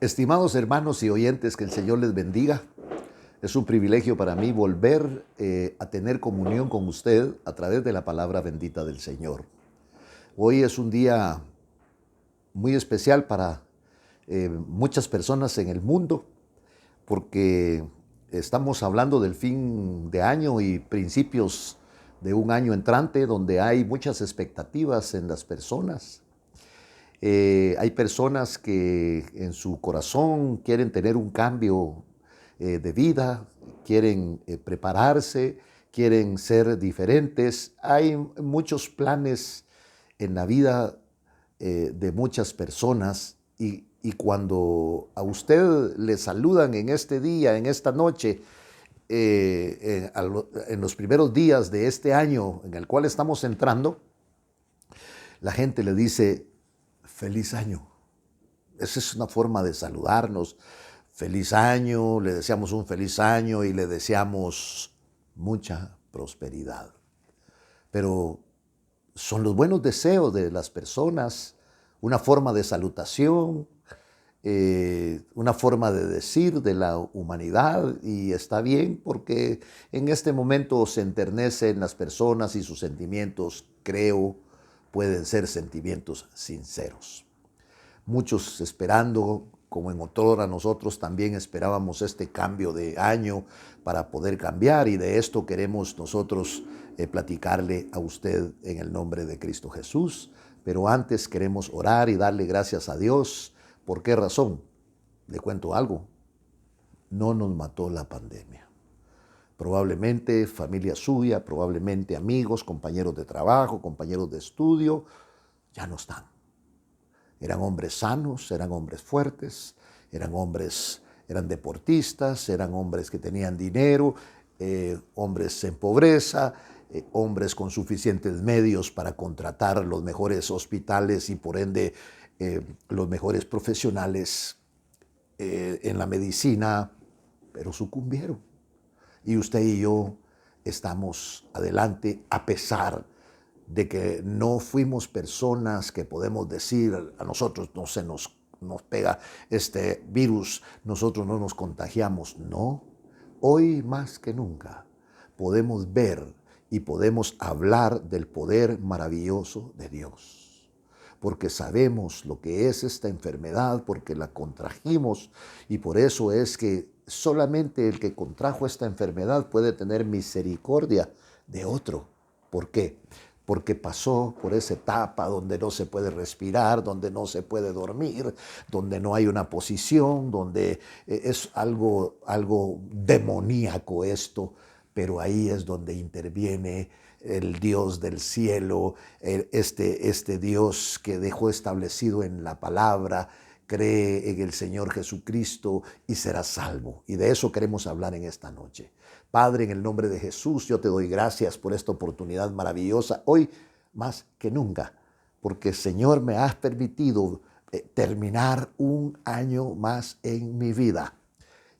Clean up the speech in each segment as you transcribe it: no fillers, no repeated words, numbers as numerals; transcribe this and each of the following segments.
Estimados hermanos y oyentes, que el Señor les bendiga. Es un privilegio para mí volver a tener comunión con usted a través de la palabra bendita del Señor. Hoy es un día muy especial para muchas personas en el mundo porque estamos hablando del fin de año y principios de un año entrante donde hay muchas expectativas en las personas. Hay personas que en su corazón quieren tener un cambio de vida, quieren prepararse, quieren ser diferentes. Hay muchos planes en la vida de muchas personas y cuando a usted le saludan en este día, en esta noche, en los primeros días de este año en el cual estamos entrando, la gente le dice: feliz año. Esa es una forma de saludarnos. Feliz año, le deseamos un feliz año y le deseamos mucha prosperidad. Pero son los buenos deseos de las personas, una forma de salutación, una forma de decir de la humanidad, y está bien porque en este momento se enternecen las personas y sus sentimientos, creo, pueden ser sentimientos sinceros. Muchos esperando, como en otrora nosotros también esperábamos este cambio de año para poder cambiar, y de esto queremos nosotros platicarle a usted en el nombre de Cristo Jesús. Pero antes queremos orar y darle gracias a Dios. ¿Por qué razón? Le cuento algo. No nos mató la pandemia. Probablemente familia suya, probablemente amigos, compañeros de trabajo, compañeros de estudio, ya no están. Eran hombres sanos, eran hombres fuertes, eran deportistas, eran hombres que tenían dinero, hombres en pobreza, hombres con suficientes medios para contratar los mejores hospitales y por ende los mejores profesionales en la medicina, pero sucumbieron. Y usted y yo estamos adelante a pesar de que no fuimos personas que podemos decir: a nosotros no se nos pega este virus, nosotros no nos contagiamos. No, hoy más que nunca podemos ver y podemos hablar del poder maravilloso de Dios, porque sabemos lo que es esta enfermedad, porque la contrajimos, y por eso es que solamente el que contrajo esta enfermedad puede tener misericordia de otro. ¿Por qué? Porque pasó por esa etapa donde no se puede respirar, donde no se puede dormir, donde no hay una posición, donde es algo demoníaco esto, pero ahí es donde interviene el Dios del cielo, este Dios que dejó establecido en la palabra. Cree en el Señor Jesucristo y serás salvo. Y de eso queremos hablar en esta noche. Padre, en el nombre de Jesús, yo te doy gracias por esta oportunidad maravillosa, hoy más que nunca, porque Señor me has permitido terminar un año más en mi vida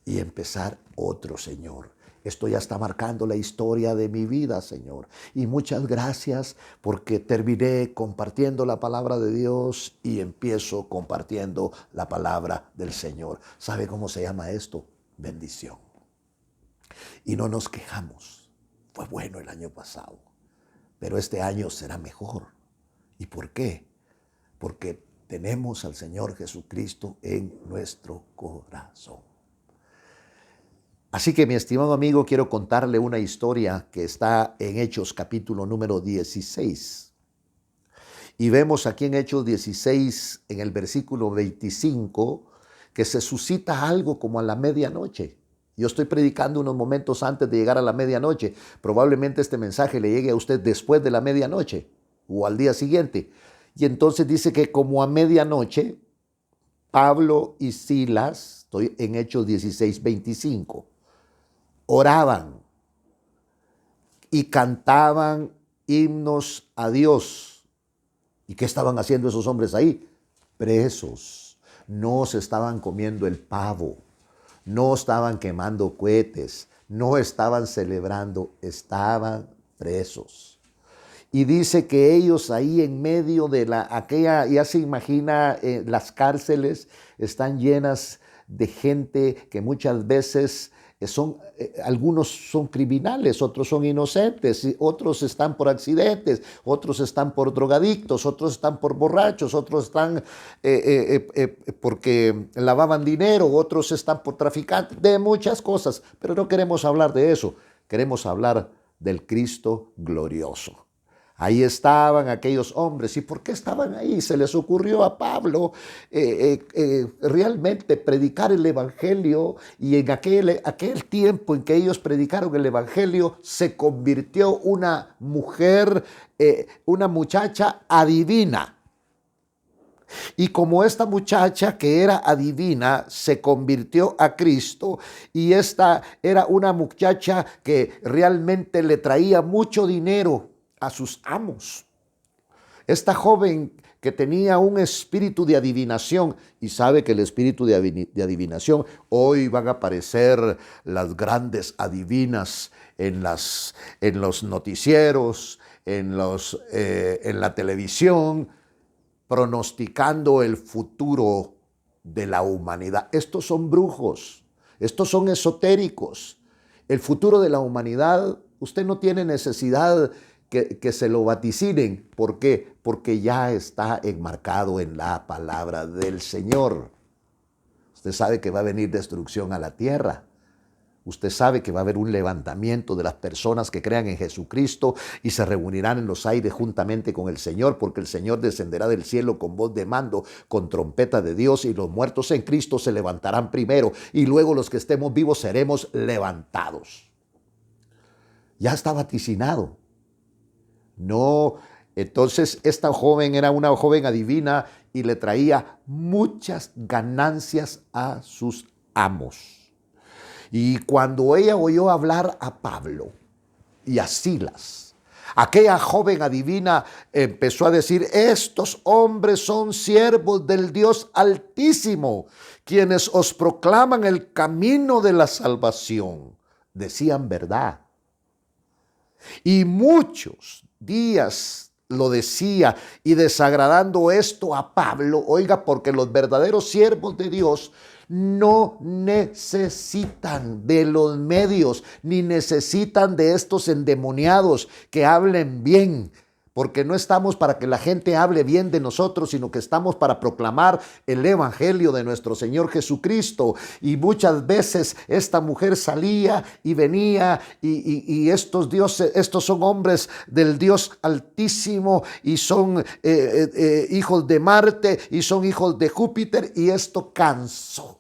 y empezar otro, Señor. Esto ya está marcando la historia de mi vida, Señor. Y muchas gracias porque terminé compartiendo la palabra de Dios y empiezo compartiendo la palabra del Señor. ¿Sabe cómo se llama esto? Bendición. Y no nos quejamos. Fue bueno el año pasado, pero este año será mejor. ¿Y por qué? Porque tenemos al Señor Jesucristo en nuestro corazón. Así que, mi estimado amigo, quiero contarle una historia que está en Hechos capítulo número 16. Y vemos aquí en Hechos 16, en el versículo 25, que se suscita algo como a la medianoche. Yo estoy predicando unos momentos antes de llegar a la medianoche. Probablemente este mensaje le llegue a usted después de la medianoche o al día siguiente. Y entonces dice que como a medianoche, Pablo y Silas, estoy en Hechos 16, 25, oraban y cantaban himnos a Dios. ¿Y qué estaban haciendo esos hombres ahí? Presos. No se estaban comiendo el pavo, no estaban quemando cohetes, no estaban celebrando, estaban presos. Y dice que ellos ahí en medio de aquella, ya se imagina, las cárceles están llenas de gente que muchas veces algunos son criminales, otros son inocentes, otros están por accidentes, otros están por drogadictos, otros están por borrachos, otros están porque lavaban dinero, otros están por traficantes, de muchas cosas. Pero no queremos hablar de eso, queremos hablar del Cristo glorioso. Ahí estaban aquellos hombres. ¿Y por qué estaban ahí? Se les ocurrió a Pablo realmente predicar el Evangelio, y en aquel tiempo en que ellos predicaron el Evangelio se convirtió una mujer, una muchacha adivina. Y como esta muchacha que era adivina se convirtió a Cristo, y esta era una muchacha que realmente le traía mucho dinero a sus amos. Esta joven que tenía un espíritu de adivinación, y sabe que el espíritu de adivinación, hoy van a aparecer las grandes adivinas en los noticieros, en la televisión, pronosticando el futuro de la humanidad. Estos son brujos, estos son esotéricos. El futuro de la humanidad, usted no tiene necesidad que se lo vaticinen. ¿Por qué? Porque ya está enmarcado en la palabra del Señor. Usted sabe que va a venir destrucción a la tierra. Usted sabe que va a haber un levantamiento de las personas que crean en Jesucristo y se reunirán en los aires juntamente con el Señor, porque el Señor descenderá del cielo con voz de mando, con trompeta de Dios, y los muertos en Cristo se levantarán primero, y luego los que estemos vivos seremos levantados. Ya está vaticinado. No, entonces esta joven era una joven adivina y le traía muchas ganancias a sus amos. Y cuando ella oyó hablar a Pablo y a Silas, aquella joven adivina empezó a decir: estos hombres son siervos del Dios Altísimo, quienes os proclaman el camino de la salvación. Decían verdad. Y muchos días lo decía, y desagradando esto a Pablo, oiga, porque los verdaderos siervos de Dios no necesitan de los medios, ni necesitan de estos endemoniados que hablen bien, porque no estamos para que la gente hable bien de nosotros, sino que estamos para proclamar el Evangelio de nuestro Señor Jesucristo. Y muchas veces esta mujer salía y venía, y estos son hombres del Dios Altísimo, y son hijos de Marte, y son hijos de Júpiter, y esto cansó.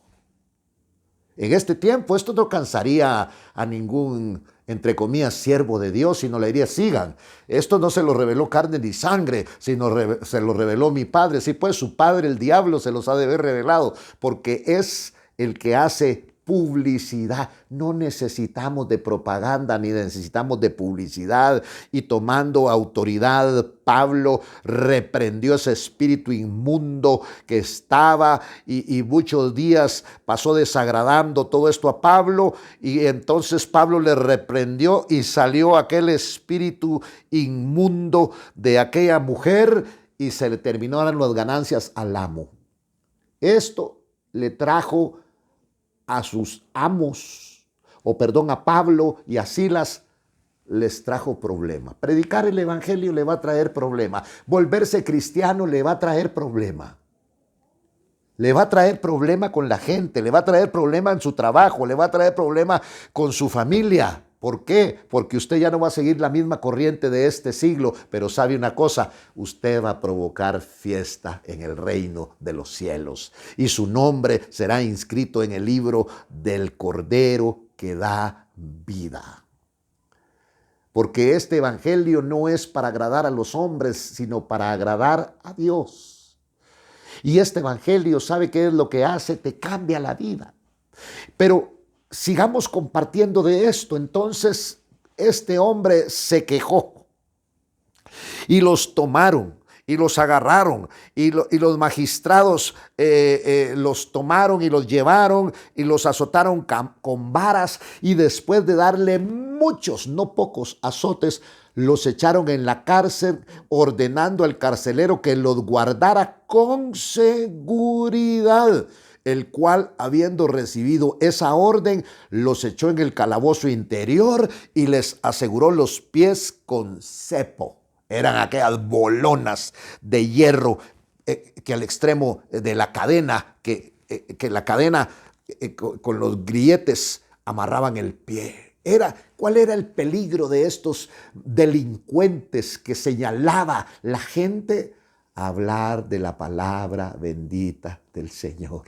En este tiempo esto no cansaría a ningún, entre comillas, siervo de Dios, sino le diría: sigan. Esto no se lo reveló carne ni sangre, sino se lo reveló mi Padre. Sí, pues su padre, el diablo, se los ha de haber revelado, porque es el que hace publicidad. No necesitamos de propaganda, ni necesitamos de publicidad. Y tomando autoridad, Pablo reprendió ese espíritu inmundo que estaba, y muchos días pasó desagradando todo esto a Pablo, y entonces Pablo le reprendió y salió aquel espíritu inmundo de aquella mujer, y se le terminaron las ganancias al amo. Esto le trajo a sus amos, a Pablo y a Silas, les trajo problema. Predicar el Evangelio le va a traer problema. Volverse cristiano le va a traer problema. Le va a traer problema con la gente, le va a traer problema en su trabajo, le va a traer problema con su familia. ¿Por qué? Porque usted ya no va a seguir la misma corriente de este siglo, pero sabe una cosa: usted va a provocar fiesta en el reino de los cielos, y su nombre será inscrito en el libro del Cordero que da vida. Porque este evangelio no es para agradar a los hombres, sino para agradar a Dios. Y este evangelio, ¿sabe qué es lo que hace? Te cambia la vida. Pero sigamos compartiendo de esto. Entonces este hombre se quejó, y los tomaron y los agarraron y los magistrados los tomaron y los llevaron y los azotaron con varas, y después de darle muchos, no pocos azotes, los echaron en la cárcel, ordenando al carcelero que los guardara con seguridad, el cual, habiendo recibido esa orden, los echó en el calabozo interior y les aseguró los pies con cepo. Eran aquellas bolonas de hierro que al extremo de la cadena, que la cadena con los grilletes amarraban el pie. ¿Cuál era el peligro de estos delincuentes que señalaba la gente? Hablar de la palabra bendita del Señor.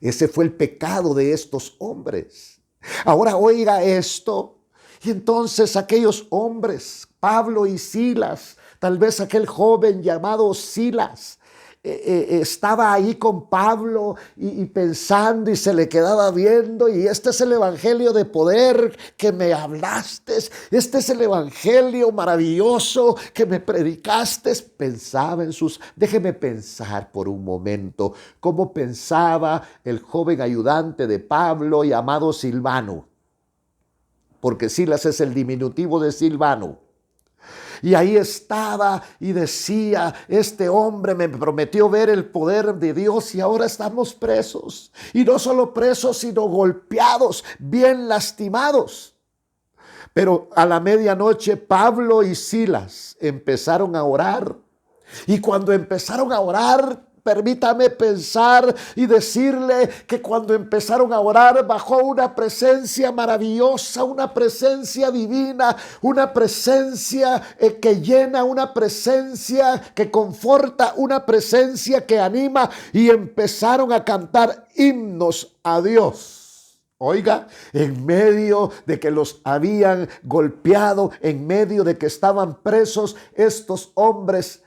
Ese fue el pecado de estos hombres. Ahora oiga esto. Y entonces aquellos hombres, Pablo y Silas, tal vez aquel joven llamado Silas, estaba ahí con Pablo y pensando, y se le quedaba viendo, y este es el evangelio de poder que me hablaste, este es el evangelio maravilloso que me predicaste. Pensaba en déjeme pensar por un momento cómo pensaba el joven ayudante de Pablo llamado Silvano, porque Silas es el diminutivo de Silvano. Y ahí estaba y decía, este hombre me prometió ver el poder de Dios, y ahora estamos presos. Y no solo presos, sino golpeados, bien lastimados. Pero a la medianoche Pablo y Silas empezaron a orar. Y cuando empezaron a orar, permítame pensar y decirle que cuando empezaron a orar, bajó una presencia maravillosa, una presencia divina, una presencia que llena, una presencia que conforta, una presencia que anima, y empezaron a cantar himnos a Dios. Oiga, en medio de que los habían golpeado, en medio de que estaban presos, estos hombres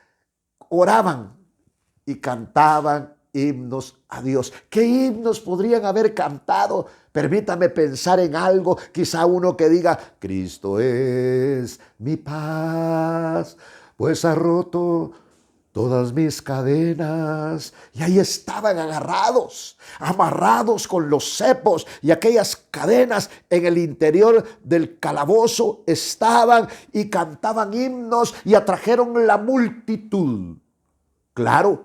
oraban y cantaban himnos a Dios. ¿Qué himnos podrían haber cantado? Permítame pensar en algo, quizá uno que diga, Cristo es mi paz, pues ha roto todas mis cadenas. Y ahí estaban agarrados, amarrados con los cepos, y aquellas cadenas en el interior del calabozo estaban, y cantaban himnos y atrajeron la multitud. Claro,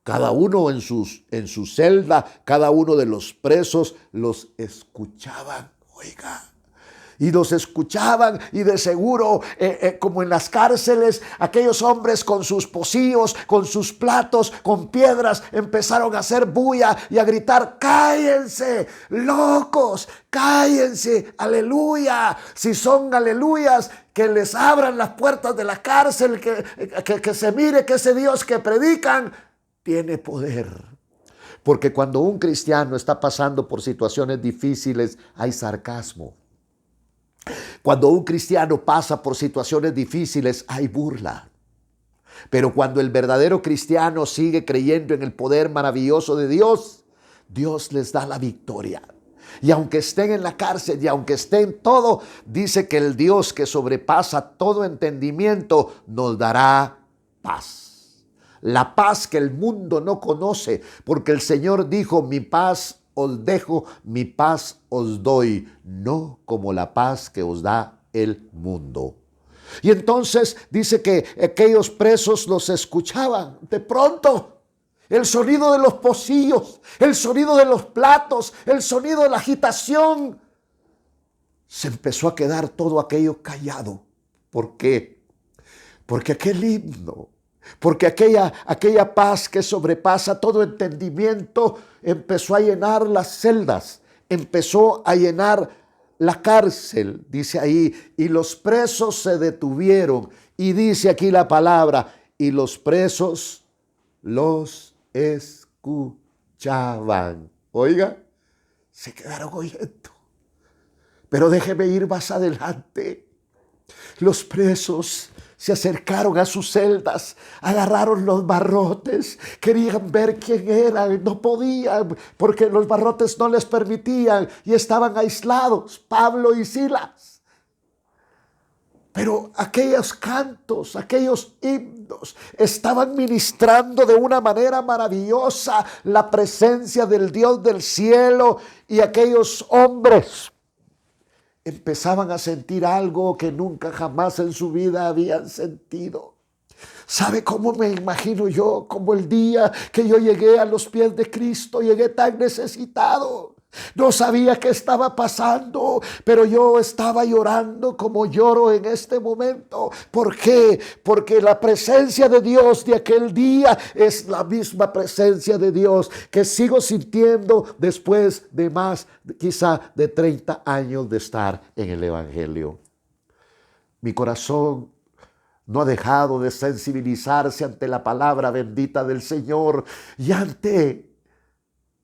cada uno en su celda, cada uno de los presos los escuchaban, oiga. Y los escuchaban, y de seguro, como en las cárceles, aquellos hombres con sus pocillos, con sus platos, con piedras, empezaron a hacer bulla y a gritar, cállense, locos, cállense, aleluya. Si son aleluyas, que les abran las puertas de la cárcel, que se mire que ese Dios que predican tiene poder. Porque cuando un cristiano está pasando por situaciones difíciles, hay sarcasmo. Cuando un cristiano pasa por situaciones difíciles, hay burla. Pero cuando el verdadero cristiano sigue creyendo en el poder maravilloso de Dios, Dios les da la victoria. Y aunque estén en la cárcel, y aunque estén todo, dice que el Dios que sobrepasa todo entendimiento nos dará paz. La paz que el mundo no conoce, porque el Señor dijo, mi paz os dejo, mi paz os doy, no como la paz que os da el mundo. Y entonces dice que aquellos presos los escuchaban. De pronto, el sonido de los pocillos, el sonido de los platos, el sonido de la agitación, se empezó a quedar todo aquello callado. ¿Por qué? Porque aquel himno, porque aquella paz que sobrepasa todo entendimiento empezó a llenar las celdas, empezó a llenar la cárcel, dice ahí, y los presos se detuvieron. Y dice aquí la palabra, y los presos los escuchaban. Oiga, se quedaron oyendo. Pero déjeme ir más adelante. Los presos se acercaron a sus celdas, agarraron los barrotes, querían ver quién era, no podían porque los barrotes no les permitían y estaban aislados, Pablo y Silas. Pero aquellos cantos, aquellos himnos estaban ministrando de una manera maravillosa la presencia del Dios del cielo, y aquellos hombres empezaban a sentir algo que nunca jamás en su vida habían sentido. ¿Sabe cómo me imagino yo? Como el día que yo llegué a los pies de Cristo, llegué tan necesitado. No sabía qué estaba pasando, pero yo estaba llorando como lloro en este momento. ¿Por qué? Porque la presencia de Dios de aquel día es la misma presencia de Dios que sigo sintiendo después de más, quizá de 30 años de estar en el Evangelio. Mi corazón no ha dejado de sensibilizarse ante la palabra bendita del Señor y ante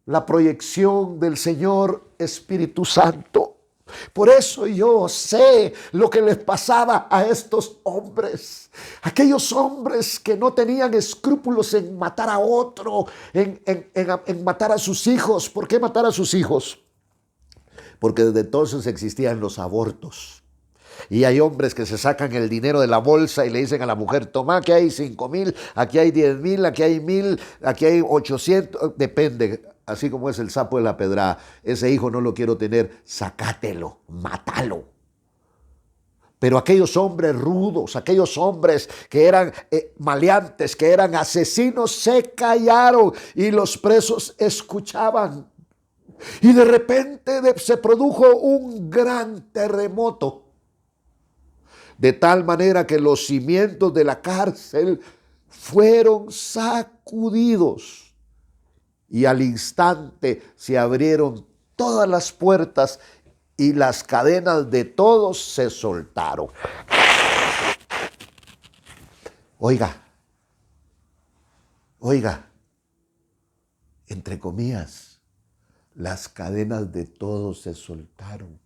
la proyección del Señor Espíritu Santo. Por eso yo sé lo que les pasaba a estos hombres. Aquellos hombres que no tenían escrúpulos en matar a otro, en matar a sus hijos. ¿Por qué matar a sus hijos? Porque desde entonces existían los abortos. Y hay hombres que se sacan el dinero de la bolsa y le dicen a la mujer: toma, aquí hay 5,000, aquí hay 10,000, aquí hay 1,000, aquí hay 800, depende. Así como es el sapo de la pedrada. Ese hijo no lo quiero tener, sacátelo, mátalo. Pero aquellos hombres rudos, aquellos hombres que eran maleantes, que eran asesinos, se callaron y los presos escuchaban. Y de repente se produjo un gran terremoto, de tal manera que los cimientos de la cárcel fueron sacudidos. Y al instante se abrieron todas las puertas y las cadenas de todos se soltaron. Oiga, entre comillas, las cadenas de todos se soltaron.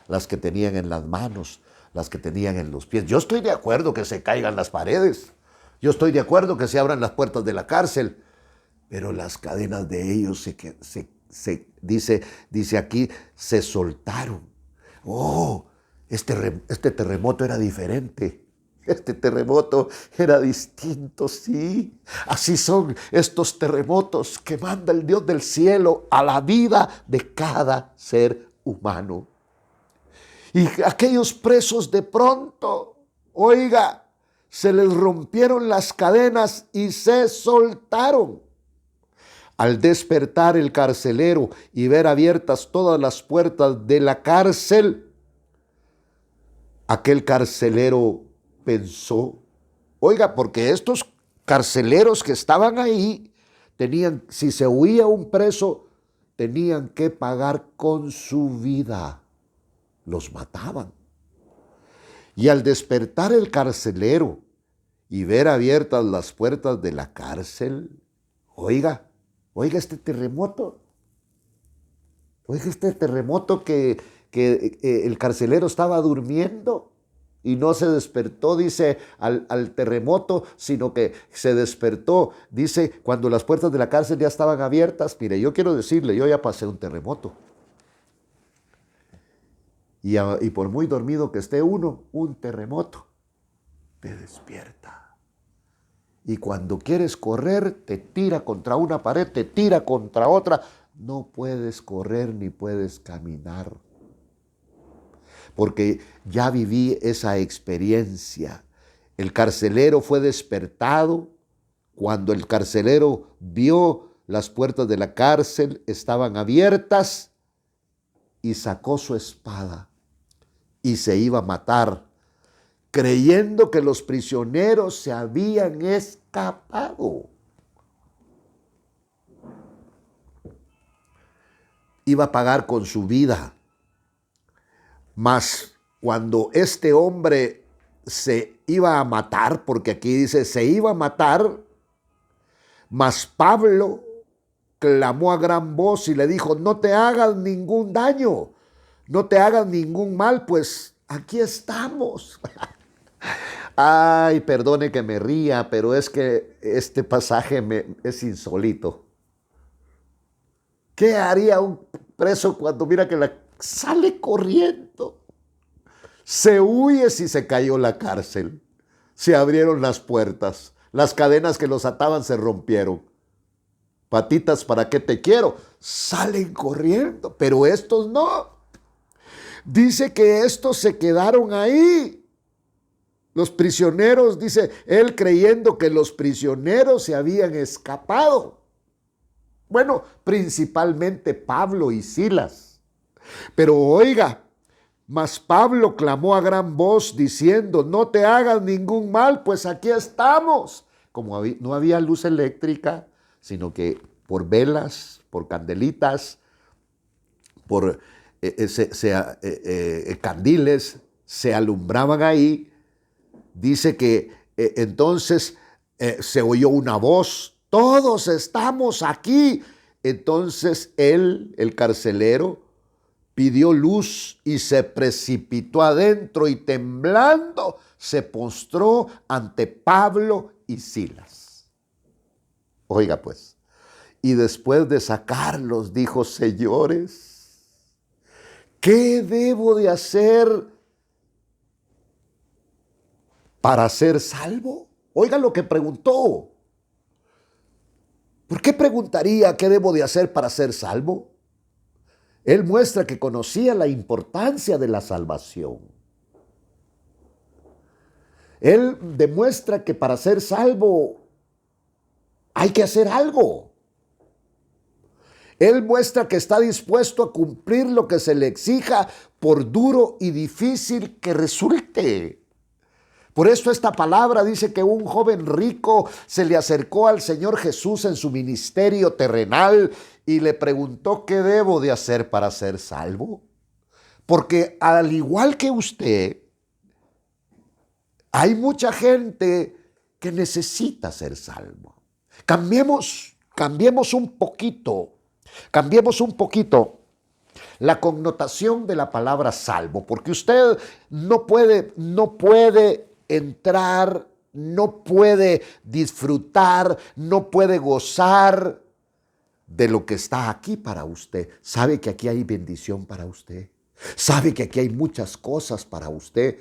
Las que tenían en las manos, las que tenían en los pies. Yo estoy de acuerdo que se caigan las paredes. Yo estoy de acuerdo que se abran las puertas de la cárcel. Pero las cadenas de ellos dice aquí, se soltaron. Oh, este terremoto era diferente. Este terremoto era distinto, sí. Así son estos terremotos que manda el Dios del cielo a la vida de cada ser humano. Y aquellos presos de pronto, oiga, se les rompieron las cadenas y se soltaron. Al despertar el carcelero y ver abiertas todas las puertas de la cárcel, aquel carcelero pensó, oiga, porque estos carceleros que estaban ahí tenían, si se huía un preso, tenían que pagar con su vida. Los mataban. Y al despertar el carcelero y ver abiertas las puertas de la cárcel, oiga este terremoto. Oiga este terremoto que el carcelero estaba durmiendo y no se despertó, dice, al terremoto, sino que se despertó, dice, cuando las puertas de la cárcel ya estaban abiertas. Mire, yo quiero decirle, yo ya pasé un terremoto. Y por muy dormido que esté uno, un terremoto te despierta. Y cuando quieres correr, te tira contra una pared, te tira contra otra. No puedes correr ni puedes caminar. Porque ya viví esa experiencia. El carcelero fue despertado. Cuando el carcelero vio las puertas de la cárcel estaban abiertas, y sacó su espada y se iba a matar, creyendo que los prisioneros se habían escapado. Iba a pagar con su vida. Mas cuando este hombre se iba a matar, porque aquí dice se iba a matar, mas Pablo clamó a gran voz y le dijo: no te hagas ningún daño, no te hagas ningún mal, pues aquí estamos. Ay, perdone que me ría, pero es que este pasaje es insólito. ¿Qué haría un preso cuando mira que sale corriendo? Se huye si se cayó la cárcel. Se abrieron las puertas. Las cadenas que los ataban se rompieron. Patitas, ¿para qué te quiero? Salen corriendo, pero estos no. Dice que estos se quedaron ahí. Los prisioneros, dice él, creyendo que los prisioneros se habían escapado. Bueno, principalmente Pablo y Silas. Pero oiga, mas Pablo clamó a gran voz diciendo, no te hagas ningún mal, pues aquí estamos. Como no había luz eléctrica, sino que por velas, por candelitas, por candiles, se alumbraban ahí. Dice que entonces se oyó una voz, todos estamos aquí. Entonces él, el carcelero, pidió luz y se precipitó adentro y temblando se postró ante Pablo y Silas. Oiga pues, y después de sacarlos dijo, señores, ¿qué debo de hacer para ser salvo? Oiga lo que preguntó. ¿Por qué preguntaría qué debo de hacer para ser salvo? Él muestra que conocía la importancia de la salvación. Él demuestra que para ser salvo hay que hacer algo. Él muestra que está dispuesto a cumplir lo que se le exija, por duro y difícil que resulte. Por eso esta palabra dice que un joven rico se le acercó al Señor Jesús en su ministerio terrenal y le preguntó, ¿qué debo de hacer para ser salvo? Porque al igual que usted, hay mucha gente que necesita ser salvo. Cambiemos un poquito la connotación de la palabra salvo, porque usted no puede entrar, no puede disfrutar, no puede gozar de lo que está aquí para usted. Sabe que aquí hay bendición para usted. Sabe que aquí hay muchas cosas para usted,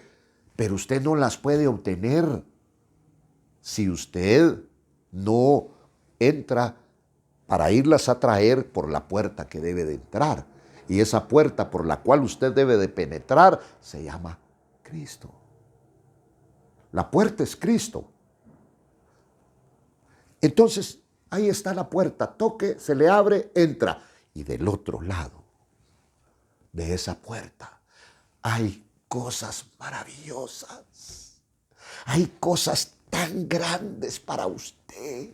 pero usted no las puede obtener si usted no entra para irlas a traer por la puerta que debe de entrar. Y esa puerta por la cual usted debe de penetrar se llama Cristo. La puerta es Cristo. Entonces, ahí está la puerta. Toque, se le abre, entra. Y del otro lado de esa puerta hay cosas maravillosas. Hay cosas tan grandes para usted.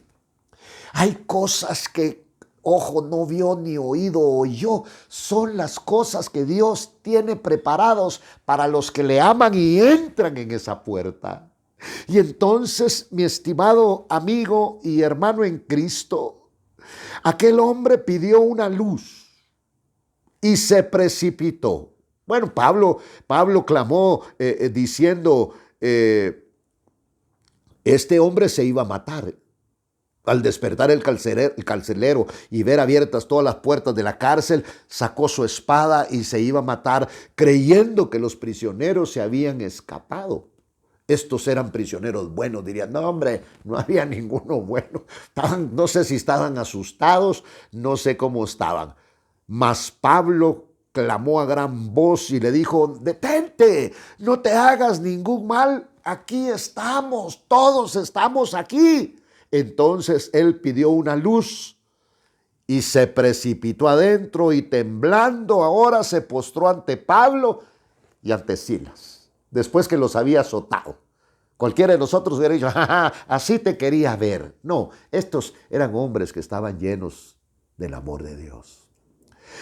Hay cosas que ojo no vio ni oído oyó. Son las cosas que Dios tiene preparados para los que le aman y entran en esa puerta. Y entonces, mi estimado amigo y hermano en Cristo, aquel hombre pidió una luz y se precipitó. Bueno, Pablo clamó diciendo, este hombre se iba a matar. Al despertar el carcelero y ver abiertas todas las puertas de la cárcel, sacó su espada y se iba a matar, creyendo que los prisioneros se habían escapado. Estos eran prisioneros buenos, dirían, no hombre, no había ninguno bueno. No sé si estaban asustados, no sé cómo estaban. Mas Pablo clamó a gran voz y le dijo, detente, no te hagas ningún mal, aquí estamos, todos estamos aquí. Entonces él pidió una luz y se precipitó adentro y temblando ahora se postró ante Pablo y ante Silas, después que los había azotado. Cualquiera de nosotros hubiera dicho, así te quería ver. No, estos eran hombres que estaban llenos del amor de Dios.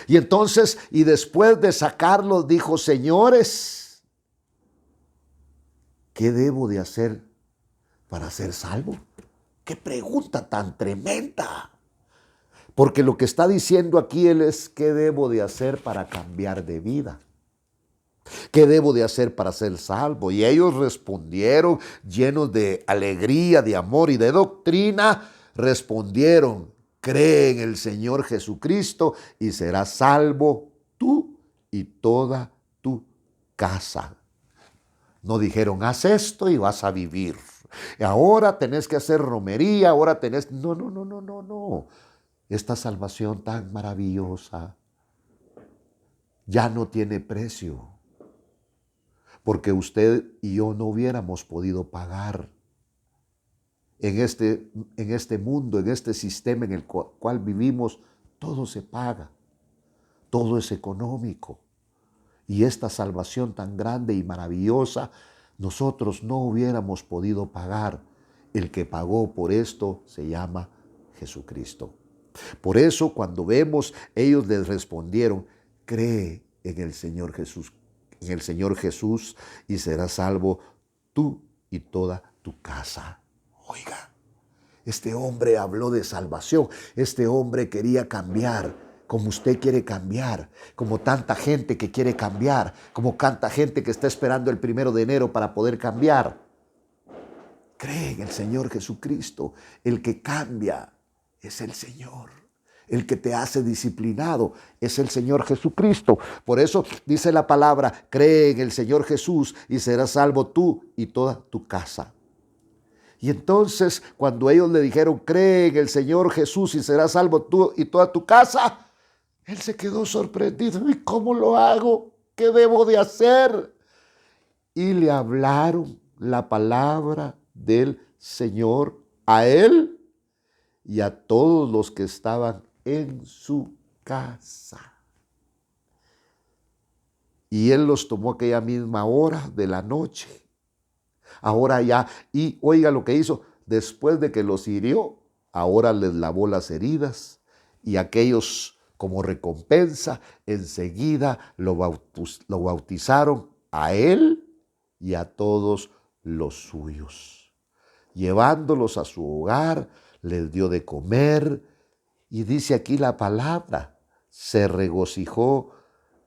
Y entonces, y después de sacarlos, dijo, señores, ¿qué debo de hacer para ser salvo? ¡Qué pregunta tan tremenda! Porque lo que está diciendo aquí él es, ¿qué debo de hacer para cambiar de vida? ¿Qué debo de hacer para ser salvo? Y ellos respondieron, llenos de alegría, de amor y de doctrina, respondieron, cree en el Señor Jesucristo y serás salvo tú y toda tu casa. No dijeron, haz esto y vas a vivir. Ahora tenés que hacer romería, ahora tenés... No, no, no, no, no, no. Esta salvación tan maravillosa ya no tiene precio, porque usted y yo no hubiéramos podido pagar en este mundo, en este sistema en el cual vivimos. Todo se paga, todo es económico. Y esta salvación tan grande y maravillosa, nosotros no hubiéramos podido pagar. El que pagó por esto se llama Jesucristo. Por eso cuando vemos, ellos les respondieron, cree en el Señor Jesús y serás salvo tú y toda tu casa. Oiga, este hombre habló de salvación, este hombre quería cambiar, como usted quiere cambiar, como tanta gente que quiere cambiar, como tanta gente que está esperando el 1 de enero para poder cambiar. Cree en el Señor Jesucristo. El que cambia es el Señor. El que te hace disciplinado es el Señor Jesucristo. Por eso dice la palabra, cree en el Señor Jesús y serás salvo tú y toda tu casa. Y entonces cuando ellos le dijeron, cree en el Señor Jesús y serás salvo tú y toda tu casa, él se quedó sorprendido. ¿Y cómo lo hago? ¿Qué debo de hacer? Y le hablaron la palabra del Señor a él y a todos los que estaban en su casa. Y él los tomó aquella misma hora de la noche. Ahora ya, y oiga lo que hizo, después de que los hirió, ahora les lavó las heridas y aquellos como recompensa enseguida lo bautizaron a él y a todos los suyos. Llevándolos a su hogar, les dio de comer y dice aquí la palabra, se regocijó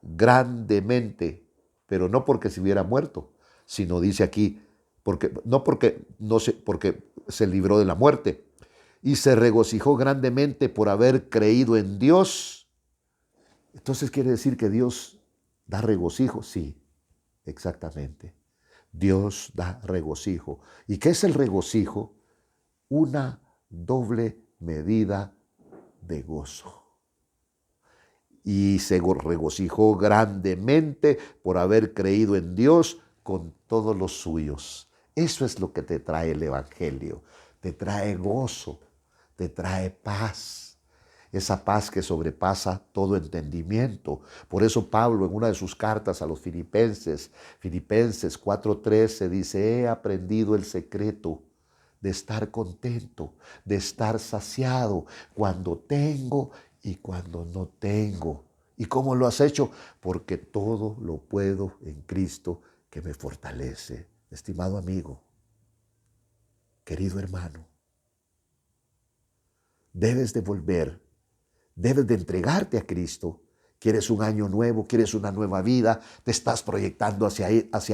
grandemente, pero no porque se hubiera muerto, sino dice aquí, porque se libró de la muerte, y se regocijó grandemente por haber creído en Dios. Entonces quiere decir que Dios da regocijo. Sí, exactamente. Dios da regocijo. ¿Y qué es el regocijo? Una doble medida de gozo. Y se regocijó grandemente por haber creído en Dios con todos los suyos. Eso es lo que te trae el Evangelio. Te trae gozo, te trae paz. Esa paz que sobrepasa todo entendimiento. Por eso Pablo en una de sus cartas a los Filipenses 4:13 dice, he aprendido el secreto de estar contento, de estar saciado cuando tengo y cuando no tengo. ¿Y cómo lo has hecho? Porque todo lo puedo en Cristo que me fortalece. Estimado amigo, querido hermano, debes de volver, debes de entregarte a Cristo. ¿Quieres un año nuevo? ¿Quieres una nueva vida? ¿Te estás proyectando hacia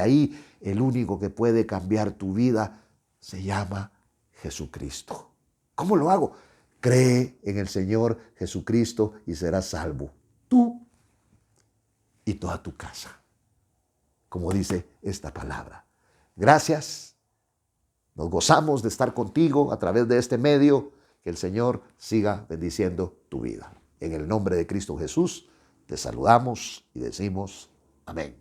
ahí? El único que puede cambiar tu vida se llama Jesucristo. ¿Cómo lo hago? Cree en el Señor Jesucristo y serás salvo. Tú y toda tu casa. Como dice esta palabra. Gracias. Nos gozamos de estar contigo a través de este medio. Que el Señor siga bendiciendo tu vida. En el nombre de Cristo Jesús, te saludamos y decimos amén.